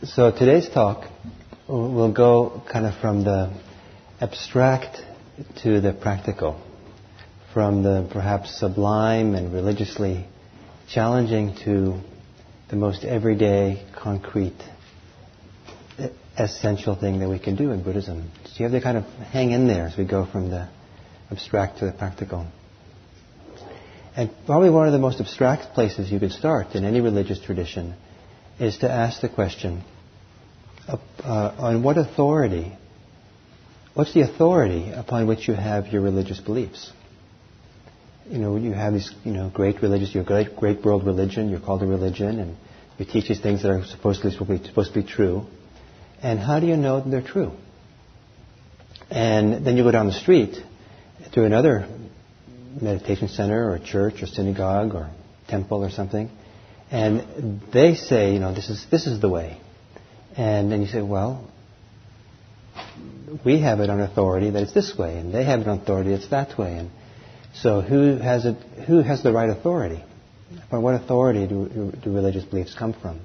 So today's talk will go kind of from the abstract to the practical, from the perhaps sublime and religiously challenging to the most everyday, concrete, essential thing that we can do in Buddhism. So you have to kind of hang in there as we go from the abstract to the practical. And probably one of the most abstract places you could start in any religious tradition is to ask the question, on what authority, what's the authority upon which you have your religious beliefs? You know, you have these, great religious, your great world religion, you're called a religion, and you teach these things that are supposed to be true. And how do you know that they're true? And then you go down the street to another meditation center or church or synagogue or temple or something, and they say, this is the way. And then you say, well, we have it on authority that it's this way, and they have it on authority it's that way. And so who has the right authority? From what authority do religious beliefs come from?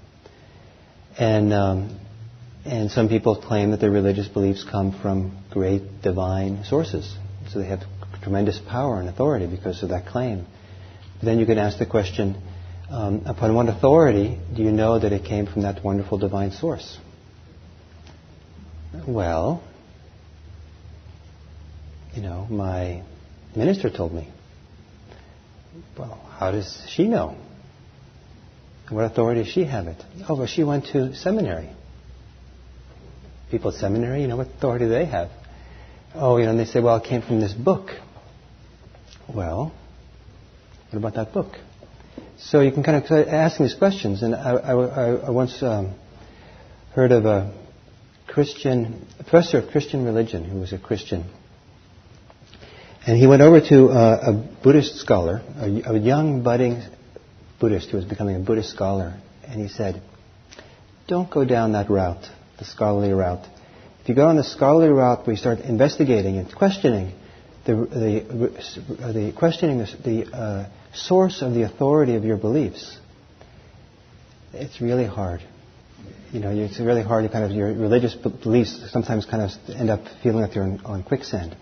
And some people claim that their religious beliefs come from great divine sources. So they have tremendous power and authority because of that claim. But then you can ask the question, upon what authority do you know that it came from that wonderful divine source? Well, my minister told me. Well, how does she know? What authority does she have it? Oh, well, she went to seminary. People at seminary, what authority do they have? Oh, and they say, well, it came from this book. Well, what about that book? So you can kind of start asking these questions. And I once heard of a professor of Christian religion who was a Christian. And he went over to a Buddhist scholar, a young budding Buddhist who was becoming a Buddhist scholar. And he said, don't go down that route, the scholarly route. If you go on the scholarly route where you start investigating and questioning the source of the authority of your beliefs, it's really hard. It's really hard to kind of, your religious beliefs sometimes kind of end up feeling like they're on quicksand.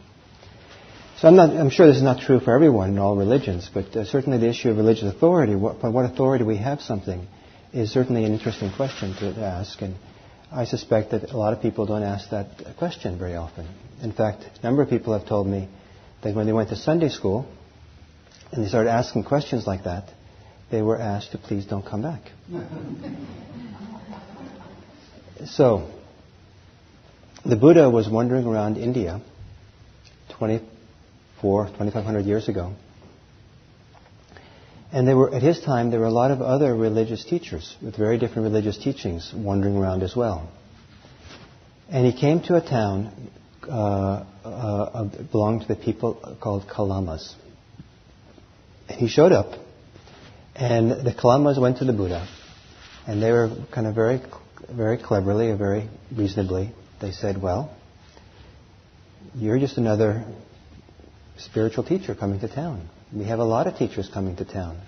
So I'm sure this is not true for everyone in all religions, but certainly the issue of religious authority, by what authority we have something, is certainly an interesting question to ask. And I suspect that a lot of people don't ask that question very often. In fact, a number of people have told me that when they went to Sunday school and they started asking questions like that, they were asked to please don't come back. So, the Buddha was wandering around India 2,500 years ago. And at his time, there were a lot of other religious teachers with very different religious teachings wandering around as well. And he came to a town belonged to the people called Kalamas. He showed up, and the Kalamas went to the Buddha, and they were kind of very, very cleverly or very reasonably, they said, well, you're just another spiritual teacher coming to town. We have a lot of teachers coming to town.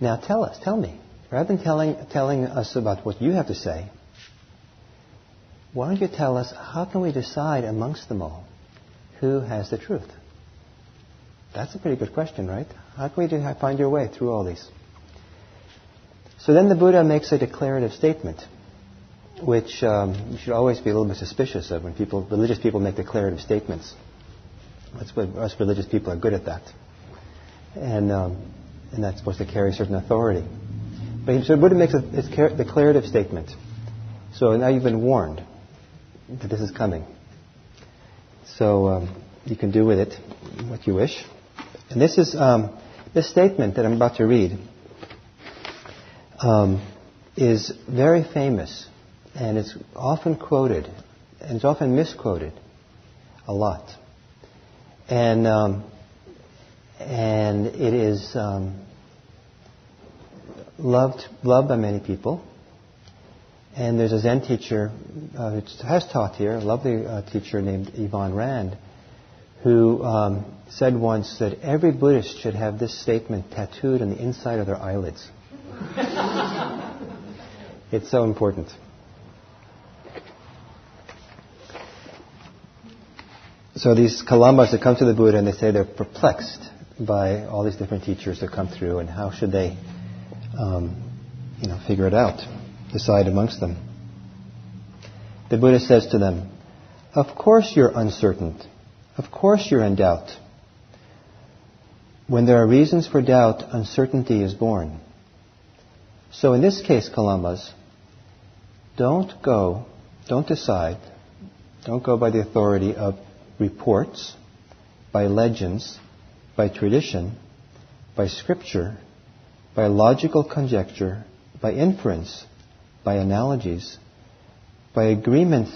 Now tell me, rather than telling us about what you have to say, why don't you tell us, how can we decide amongst them all who has the truth? That's a pretty good question, right? How can we find your way through all these? So then the Buddha makes a declarative statement, which you should always be a little bit suspicious of when religious people make declarative statements. That's what us religious people are good at that. And that's supposed to carry certain authority. So the Buddha makes a declarative statement. So now you've been warned that this is coming. So you can do with it what you wish. And this statement that I'm about to read is very famous, and it's often quoted, and it's often misquoted a lot. And it is loved by many people. And there's a Zen teacher who has taught here, a lovely teacher named Yvonne Rand, who said once that every Buddhist should have this statement tattooed on the inside of their eyelids. It's so important. So these kalamas that come to the Buddha and they say they're perplexed by all these different teachers that come through, and how should they, figure it out, decide amongst them. The Buddha says to them, "Of course you're uncertain. Of course you're in doubt. When there are reasons for doubt, uncertainty is born. So in this case, kalamas, don't decide, don't go by the authority of reports, by legends, by tradition, by scripture, by logical conjecture, by inference, by analogies, by agreement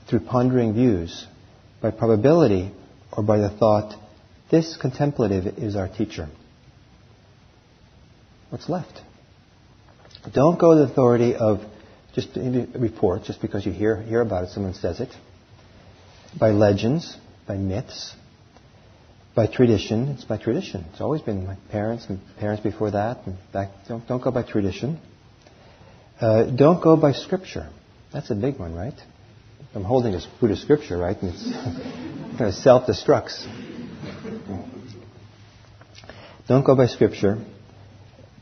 through pondering views, by probability, or by the thought, this contemplative is our teacher." What's left? Don't go to the authority of just a report, just because you hear about it, someone says it. By legends, by myths, by tradition. It's by tradition. It's always been my parents and parents before that. And don't go by tradition. Don't go by scripture. That's a big one, right? I'm holding this Buddhist scripture, right? And it's kind of self-destructs. Don't go by scripture.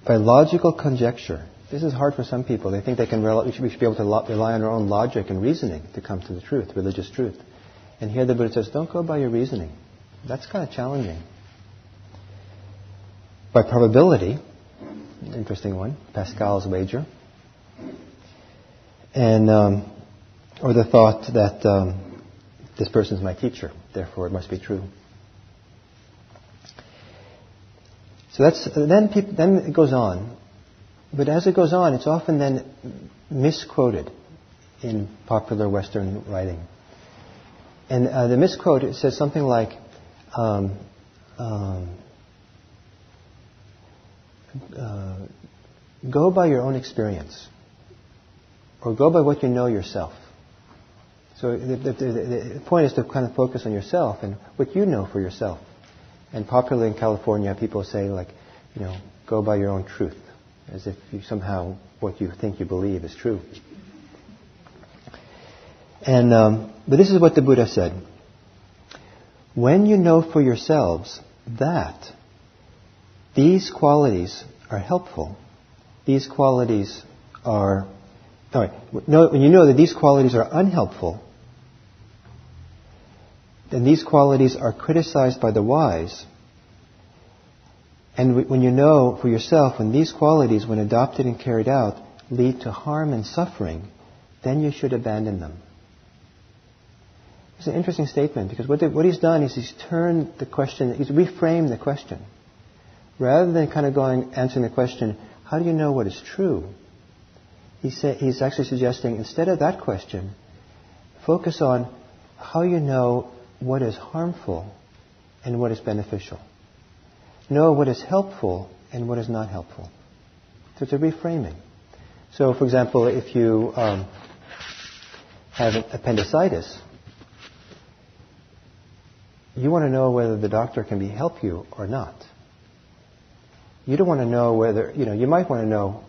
By logical conjecture. This is hard for some people. They think we should be able to rely on our own logic and reasoning to come to the truth, religious truth. And here the Buddha says, don't go by your reasoning. That's kind of challenging. By probability, interesting one, Pascal's wager. And or the thought that this person is my teacher, therefore it must be true. So then it goes on, but as it goes on, it's often then misquoted in popular Western writing. And the misquote, it says something like, go by your own experience, or go by what you know yourself. So the point is to kind of focus on yourself and what you know for yourself. And popularly in California, people say, go by your own truth, as if somehow what you think you believe is true. And but this is what the Buddha said. When you know for yourselves that these qualities are helpful, these qualities are... when you know that these qualities are unhelpful, then these qualities are criticized by the wise. And when you know for yourself, when these qualities, when adopted and carried out, lead to harm and suffering, then you should abandon them. It's an interesting statement, because what he's done is he's turned the question, he's reframed the question. Rather than kind of answering the question, how do you know what is true? He's actually suggesting, instead of that question, focus on how you know what is harmful and what is beneficial. Know what is helpful and what is not helpful. So it's a reframing. So, for example, if you have appendicitis, you want to know whether the doctor can help you or not. You don't want to know whether, you might want to know,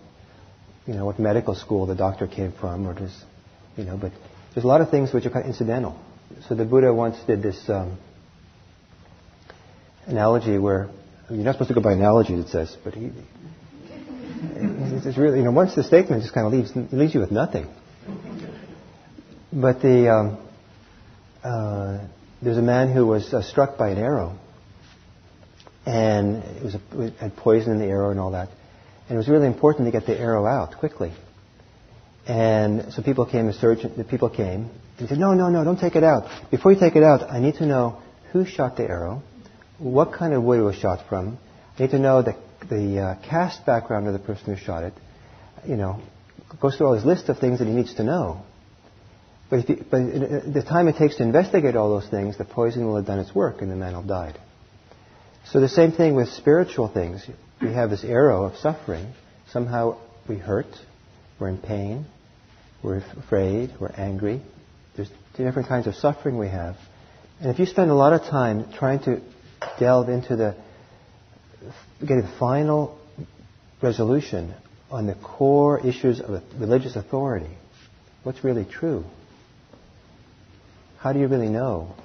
what medical school the doctor came from, or just, but there's a lot of things which are kind of incidental. So the Buddha once did this analogy where, you're not supposed to go by analogies, it says, but it's really, once the statement just kind of leaves you with nothing. But there's a man who was struck by an arrow, and it had poison in the arrow and all that. And it was really important to get the arrow out quickly. And so people came, and he said, no, don't take it out. Before you take it out, I need to know who shot the arrow, what kind of wood it was shot from. I need to know the caste background of the person who shot it. Goes through all this list of things that he needs to know. But the time it takes to investigate all those things, the poison will have done its work and the man will have died. So the same thing with spiritual things. We have this arrow of suffering. Somehow we hurt, we're in pain, we're afraid, we're angry. There's different kinds of suffering we have. And if you spend a lot of time trying to delve into getting the final resolution on the core issues of religious authority, what's really true? How do you really know?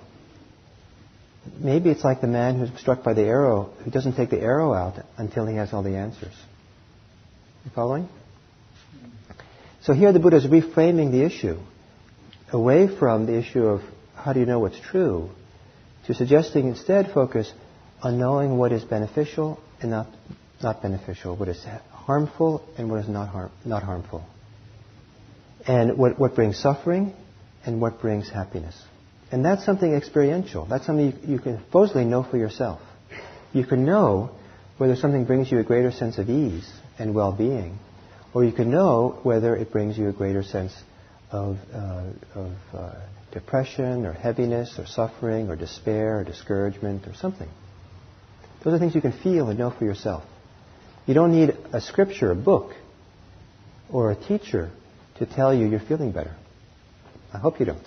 maybe it's like the man who's struck by the arrow, who doesn't take the arrow out until he has all the answers. You following? So here the Buddha is reframing the issue away from the issue of how do you know what's true, to suggesting instead focus on knowing what is beneficial and not beneficial, what is harmful and what is not harmful, and what brings suffering and what brings happiness. And that's something experiential. That's something you can supposedly know for yourself. You can know whether something brings you a greater sense of ease and well-being, or you can know whether it brings you a greater sense of depression or heaviness or suffering or despair or discouragement or something. Those are things you can feel and know for yourself. You don't need a scripture, a book, or a teacher to tell you you're feeling better. I hope you don't.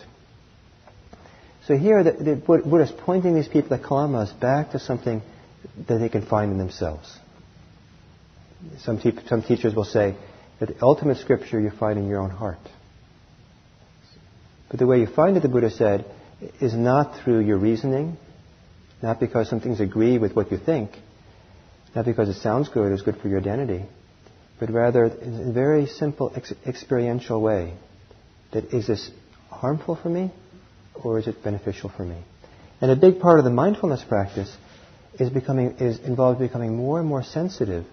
So here the Buddha is pointing these people, the kalamas, back to something that they can find in themselves. Some teachers will say that the ultimate scripture you find in your own heart. But the way you find it, the Buddha said, is not through your reasoning, not because some things agree with what you think, not because it sounds good, it's good for your identity, but rather in a very simple experiential way. That is this harmful for me, or is it beneficial for me? And a big part of the mindfulness practice involves becoming more and more sensitive,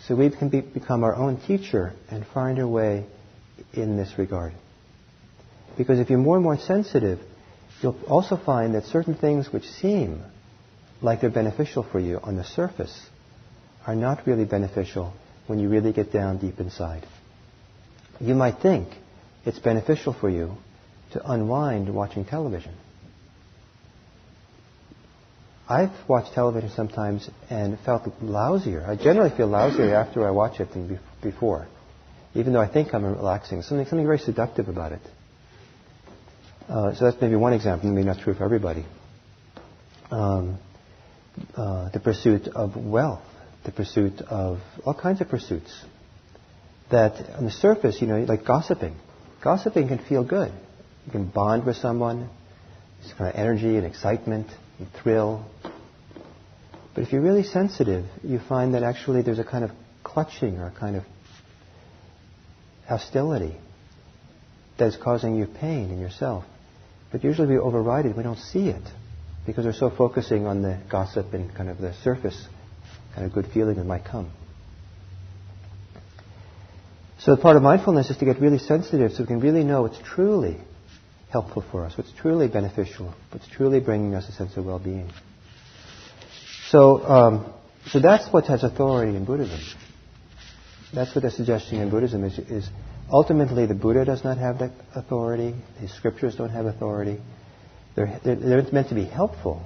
so we can become our own teacher and find our way in this regard. Because if you're more and more sensitive, you'll also find that certain things which seem like they're beneficial for you on the surface are not really beneficial when you really get down deep inside. You might think it's beneficial for you to unwind watching television. I've watched television sometimes and felt lousier. I generally feel lousier after I watch it than before, even though I think I'm relaxing. Something very seductive about it. So that's maybe one example, maybe not true for everybody. The pursuit of wealth, the pursuit of all kinds of pursuits that on the surface, like gossiping. Gossiping can feel good. You can bond with someone. There's kind of energy and excitement and thrill. But if you're really sensitive, you find that actually there's a kind of clutching or a kind of hostility that is causing you pain in yourself. But usually we override it. We don't see it because we're so focusing on the gossip and kind of the surface kind of good feeling that might come. So part of mindfulness is to get really sensitive so we can really know what's truly helpful for us, what's truly beneficial, what's truly bringing us a sense of well-being. So that's what has authority in Buddhism. That's what they're suggesting in Buddhism is ultimately the Buddha does not have that authority. His scriptures don't have authority. They're meant to be helpful.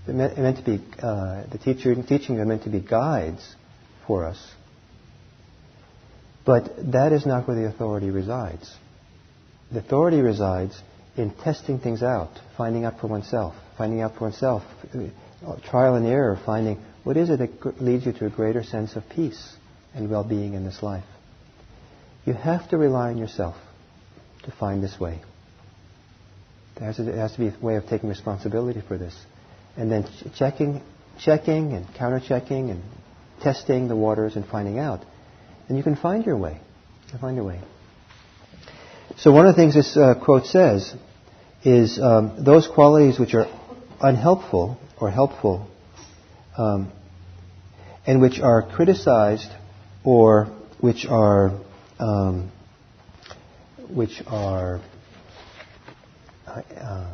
They're meant to be the teaching are meant to be guides for us. But that is not where the authority resides. The authority resides in testing things out, finding out for oneself, trial and error, finding what is it that leads you to a greater sense of peace and well-being in this life. You have to rely on yourself to find this way. There has to be a way of taking responsibility for this. And then checking and counter-checking and testing the waters and finding out. And you can find your way. So one of the things this quote says is those qualities which are unhelpful or helpful and which are criticized or which are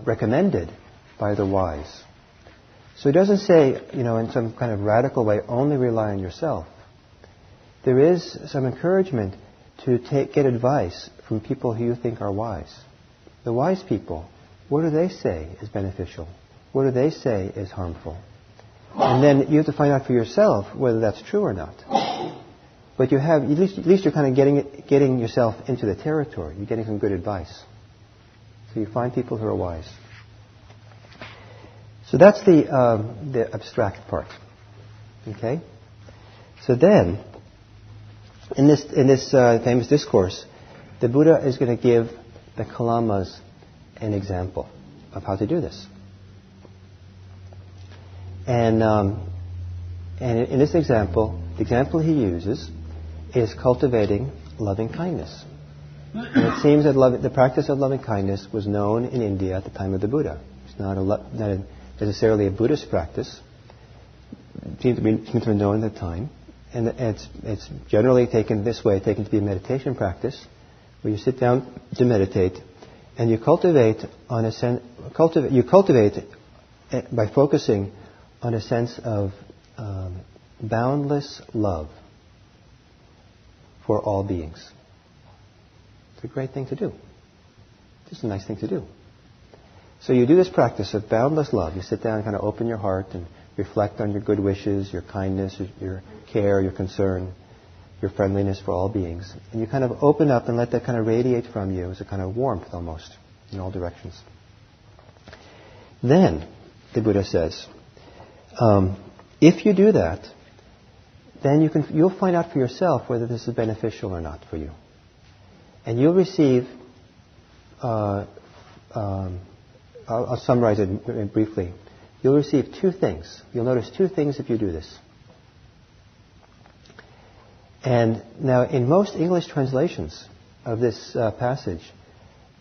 recommended by the wise. So it doesn't say, in some kind of radical way, only rely on yourself. There is some encouragement to get advice from people who you think are wise. The wise people, what do they say is beneficial? What do they say is harmful? And then you have to find out for yourself whether that's true or not. But you have, at least you're kind of getting yourself into the territory. You're getting some good advice. So you find people who are wise. So that's the abstract part. Okay? So then, in this famous discourse, the Buddha is going to give the kalamas an example of how to do this. And in this example, the example he uses is cultivating loving kindness. And it seems that the practice of loving kindness was known in India at the time of the Buddha. It's not necessarily a Buddhist practice. It seems to be known at the time. And it's generally taken this way, taken to be a meditation practice, where you sit down to meditate, and you cultivate by focusing on a sense of boundless love for all beings. It's a great thing to do. It's a nice thing to do. So you do this practice of boundless love. You sit down and kind of open your heart and reflect on your good wishes, your kindness, your care, your concern, your friendliness for all beings. And you kind of open up and let that kind of radiate from you as a kind of warmth almost in all directions. Then, the Buddha says, if you do that, then you'll find out for yourself whether this is beneficial or not for you. And you'll receive, I'll summarize it briefly. You'll receive two things. You'll notice two things if you do this. And now, in most English translations of this passage,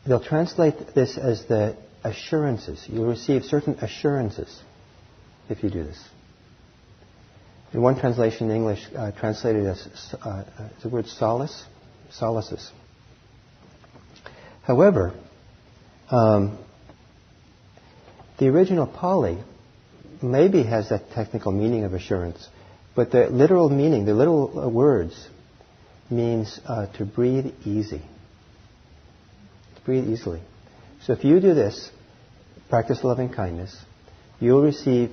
they'll translate this as the assurances. You'll receive certain assurances if you do this. In one translation in English, translated as the word solace, solaces. However, the original Pali maybe has that technical meaning of assurance, but the literal meaning, the literal words, means to breathe easy. To breathe easily. So if you do this, practice loving kindness, you'll receive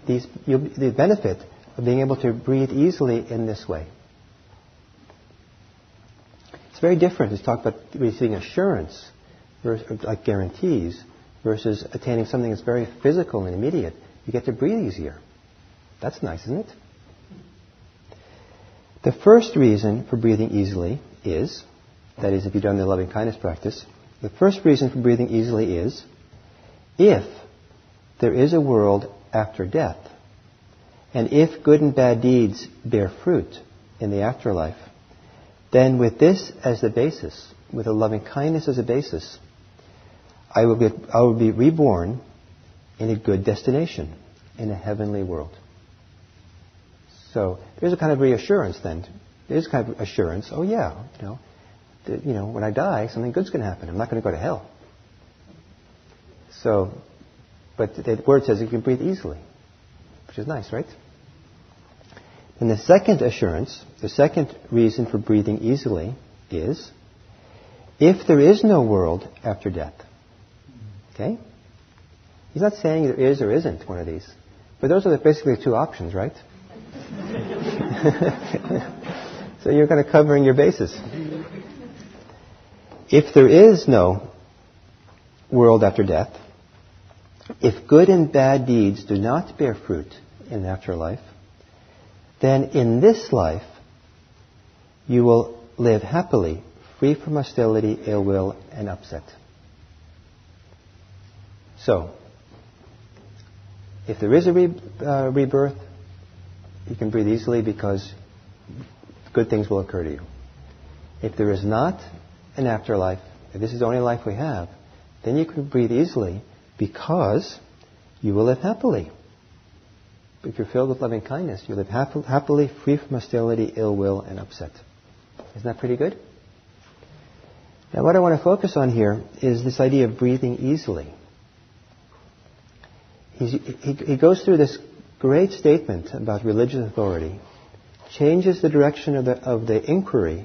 the benefit of being able to breathe easily in this way. It's very different to talk about receiving assurance, like guarantees, versus attaining something that's very physical and immediate. You get to breathe easier. That's nice, isn't it? The first reason for breathing easily is, that is, if you've done the loving kindness practice, the first reason for breathing easily is, if there is a world after death, and if good and bad deeds bear fruit in the afterlife, then with this as the basis, with a loving kindness as a basis, I will be reborn in a good destination, in a heavenly world. So there's a kind of reassurance then. There's a kind of assurance, oh yeah, when I die, something good's going to happen. I'm not going to go to hell. So, but the word says you can breathe easily, which is nice, right? And the second assurance, the second reason for breathing easily is, if there is no world after death. Okay? He's not saying there is or isn't one of these. But those are basically the two options, right? So you're kind of covering your bases. If there is no world after death, if good and bad deeds do not bear fruit in the afterlife, then in this life you will live happily, free from hostility, ill will, and upset. So, if there is a rebirth, you can breathe easily because good things will occur to you. If there is not an afterlife, if this is the only life we have, then you can breathe easily because you will live happily. If you're filled with loving kindness, you live happily, free from hostility, ill will, and upset. Isn't that pretty good? Now what I want to focus on here is this idea of breathing easily. He goes through this great statement about religious authority, changes the direction of the inquiry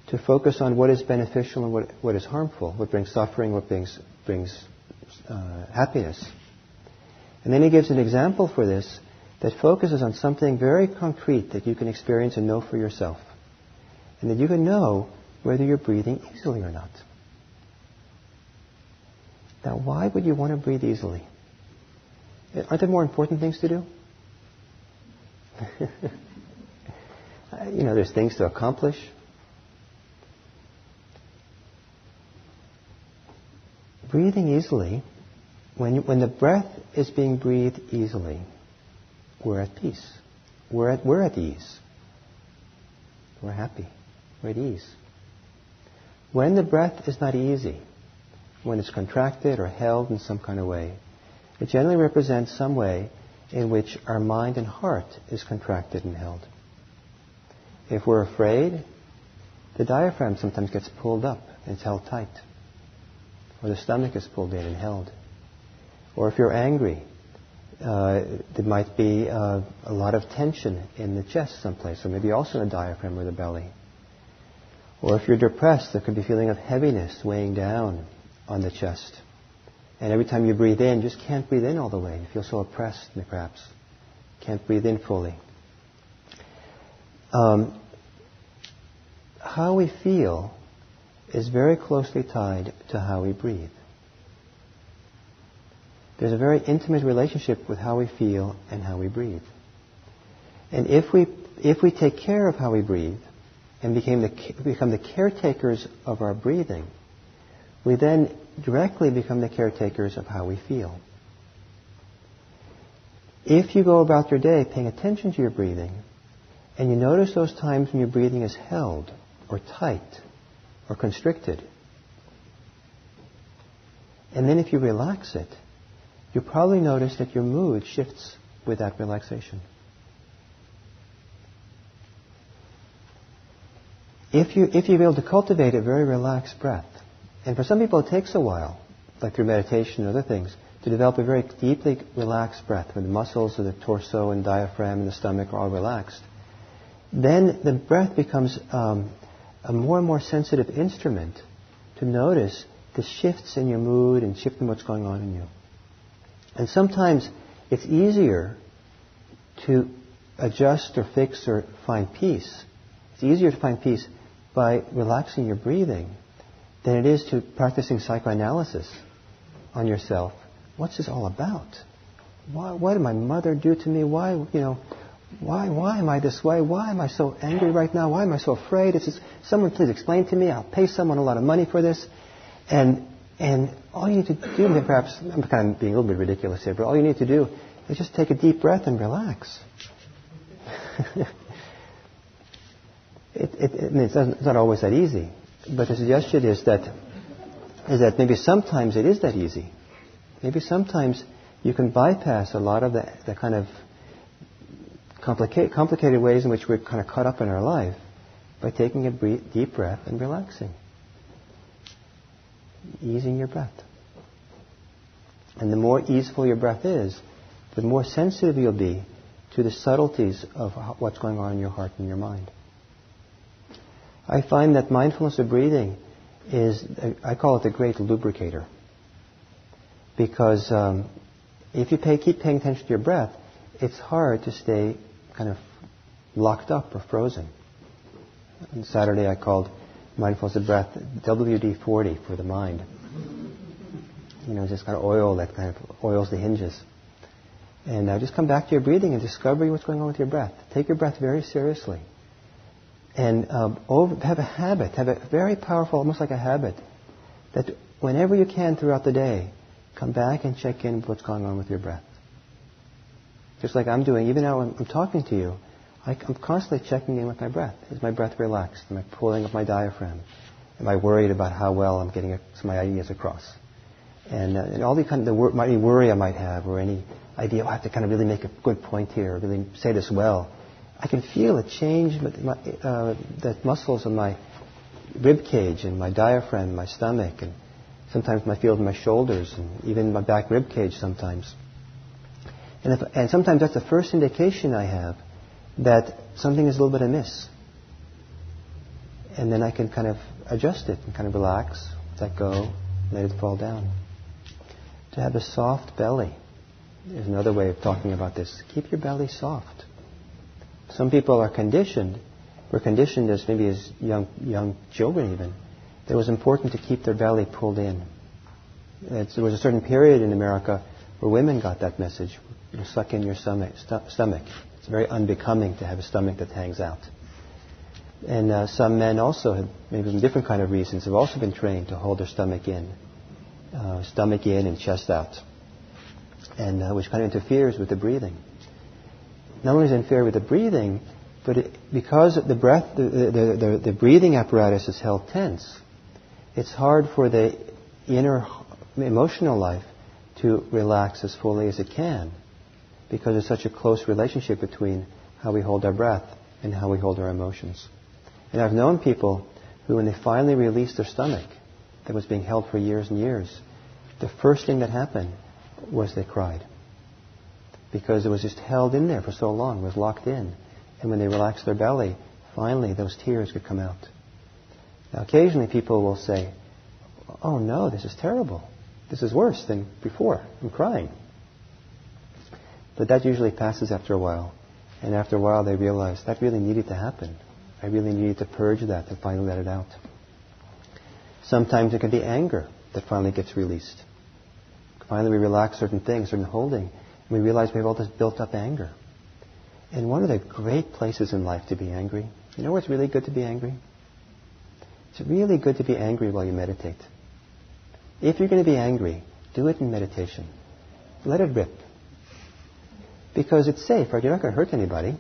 to focus on what is beneficial and what is harmful, what brings suffering, what brings happiness. And then he gives an example for this that focuses on something very concrete that you can experience and know for yourself. And that you can know whether you're breathing easily or not. Now, why would you want to breathe easily? Aren't there more important things to do? There's things to accomplish. Breathing easily, when the breath is being breathed easily, we're at peace. We're at ease. We're happy. We're at ease. When the breath is not easy, when it's contracted or held in some kind of way, it generally represents some way in which our mind and heart is contracted and held. If we're afraid, the diaphragm sometimes gets pulled up and it's held tight. Or the stomach is pulled in and held. Or if you're angry, there might be a lot of tension in the chest someplace, or maybe also in the diaphragm or the belly. Or if you're depressed, there could be a feeling of heaviness weighing down on the chest. And every time you breathe in, you just can't breathe in all the way. You feel so oppressed, perhaps. Can't breathe in fully. How we feel is very closely tied to how we breathe. There's a very intimate relationship with how we feel and how we breathe. And if we take care of how we breathe and become the caretakers of our breathing, we then directly become the caretakers of how we feel. If you go about your day paying attention to your breathing, and you notice those times when your breathing is held, or tight, or constricted, and then if you relax it, you'll probably notice that your mood shifts with that relaxation. If you're able to cultivate a very relaxed breath, and for some people it takes a while, like through meditation and other things, to develop a very deeply relaxed breath, where the muscles of the torso and diaphragm and the stomach are all relaxed, then the breath becomes a more and more sensitive instrument to notice the shifts in your mood and shift in what's going on in you. And sometimes it's easier to adjust or fix or find peace. It's easier to find peace by relaxing your breathing than it is to practicing psychoanalysis on yourself. What's this all about? Why did my mother do to me? Why am I this way? Why am I so angry right now? Why am I so afraid? Someone please explain to me. I'll pay someone a lot of money for this. And all you need to do, perhaps, I'm kind of being a little bit ridiculous here, but all you need to do is just take a deep breath and relax. It's not always that easy. But the suggestion is that maybe sometimes it is that easy. Maybe sometimes you can bypass a lot of the kind of complicated ways in which we're kind of caught up in our life by taking a deep breath and relaxing. Easing your breath. And the more easeful your breath is, the more sensitive you'll be to the subtleties of what's going on in your heart and your mind. I find that mindfulness of breathing is, I call it the great lubricator. Because if you keep paying attention to your breath, it's hard to stay kind of locked up or frozen. On Saturday I called mindfulness of breath WD-40 for the mind. Just kind of oil that kind of oils the hinges. And just come back to your breathing and discover what's going on with your breath. Take your breath very seriously. And have a habit, have a very powerful, almost like a habit, that whenever you can throughout the day, come back and check in with what's going on with your breath. Just like I'm doing, even now I'm talking to you, I'm constantly checking in with my breath. Is my breath relaxed? Am I pulling up my diaphragm? Am I worried about how well I'm getting my ideas across? And all the kind of any worry I might have, or any idea, I have to kind of really make a good point here, or really say this well. I can feel a change with the muscles of my rib cage and my diaphragm, and my stomach, and sometimes I feel it in my shoulders, and even my back rib cage sometimes. And sometimes that's the first indication I have that something is a little bit amiss. And then I can kind of adjust it and kind of relax, let go, let it fall down. To have a soft belly is another way of talking about this. Keep your belly soft. Some people are conditioned, were conditioned as maybe as young children even, that it was important to keep their belly pulled in. There was a certain period in America where women got that message. Suck in your stomach. It's very unbecoming to have a stomach that hangs out. And some men also, maybe from different kind of reasons, have also been trained to hold their stomach in and chest out, and which kind of interferes with the breathing. not only is it interfere with the breathing, but because the breath, the breathing apparatus is held tense, it's hard for the inner emotional life to relax as fully as it can, because there's such a close relationship between how we hold our breath and how we hold our emotions. And I've known people who, when they finally released their stomach that was being held for years and years, the first thing that happened was they cried. Because it was just held in there for so long, it was locked in. And when they relaxed their belly, finally those tears could come out. Now occasionally people will say, "Oh no, this is terrible. This is worse than before. I'm crying." But that usually passes after a while. And after a while they realize that really needed to happen. I really needed to purge that and finally let it out. Sometimes it can be anger that finally gets released. Finally we relax certain things, certain holding, and we realize we have all this built up anger. And one of the great places in life to be angry, you know where it's really good to be angry? It's really good to be angry while you meditate. If you're going to be angry, do it in meditation. Let it rip. Because it's safe, right? You're not going to hurt anybody.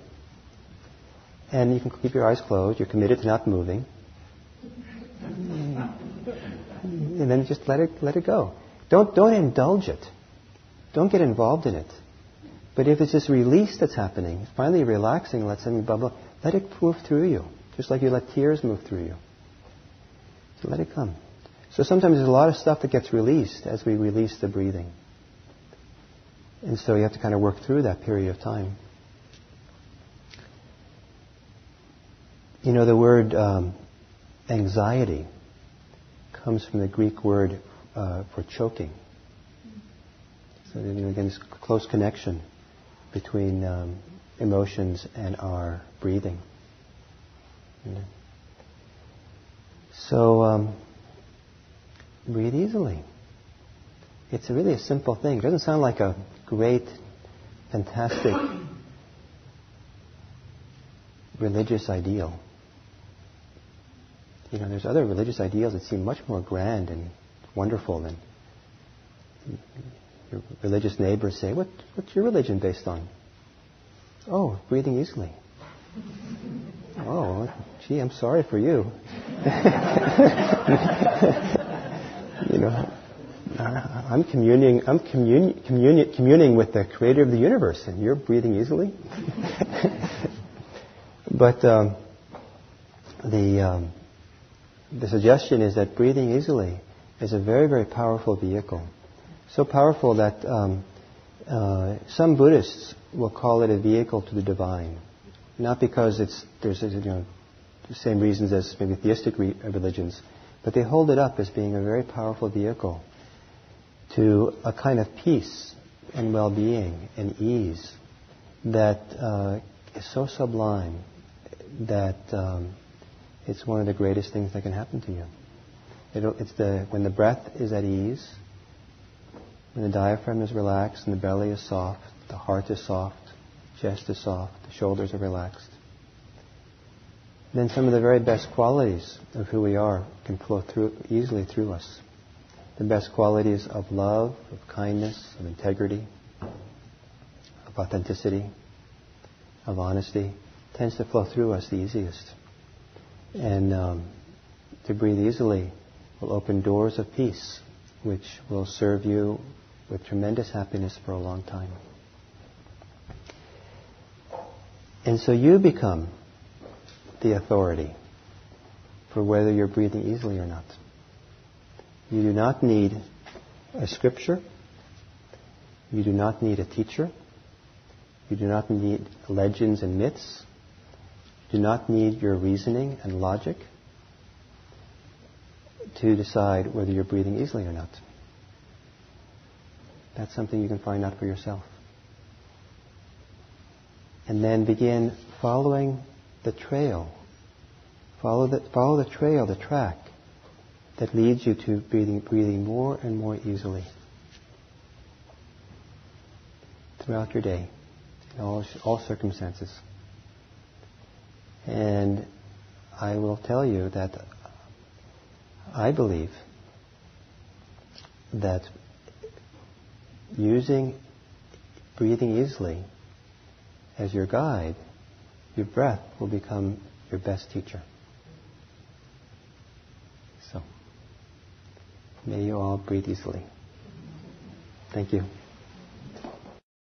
And you can keep your eyes closed. You're committed to not moving. And then just let it go. Don't indulge it. Don't get involved in it. But if it's this release that's happening, finally relaxing, let something bubble, let it move through you. Just like you let tears move through you. So let it come. So sometimes there's a lot of stuff that gets released as we release the breathing. And so you have to kind of work through that period of time. You know, the word anxiety comes from the Greek word for choking. So, again, this close connection between emotions and our breathing. So, breathe easily. It's really a simple thing. It doesn't sound like a great, fantastic religious ideal. You know, there's other religious ideals that seem much more grand and wonderful than your religious neighbors say, what's your religion based on? Oh, breathing easily. Oh, gee, I'm sorry for you. You know, I'm communing with the creator of the universe, and you're breathing easily. But the suggestion is that breathing easily is a very, very powerful vehicle. So powerful that some Buddhists will call it a vehicle to the divine. Not because there's the same reasons as maybe theistic religions, but they hold it up as being a very powerful vehicle to a kind of peace and well-being and ease that is so sublime that it's one of the greatest things that can happen to you. When the breath is at ease, when the diaphragm is relaxed and the belly is soft, the heart is soft, chest is soft, the shoulders are relaxed, then some of the very best qualities of who we are can flow easily through us. The best qualities of love, of kindness, of integrity, of authenticity, of honesty, tends to flow through us the easiest. And to breathe easily will open doors of peace, which will serve you with tremendous happiness for a long time. And so you become the authority for whether you're breathing easily or not. You do not need a scripture. You do not need a teacher. You do not need legends and myths. You do not need your reasoning and logic to decide whether you're breathing easily or not. That's something you can find out for yourself. And then begin following the trail. Follow the trail, the track that leads you to breathing more and more easily throughout your day, in all circumstances. And I will tell you that I believe that using breathing easily as your guide, your breath will become your best teacher. So, may you all breathe easily. Thank you.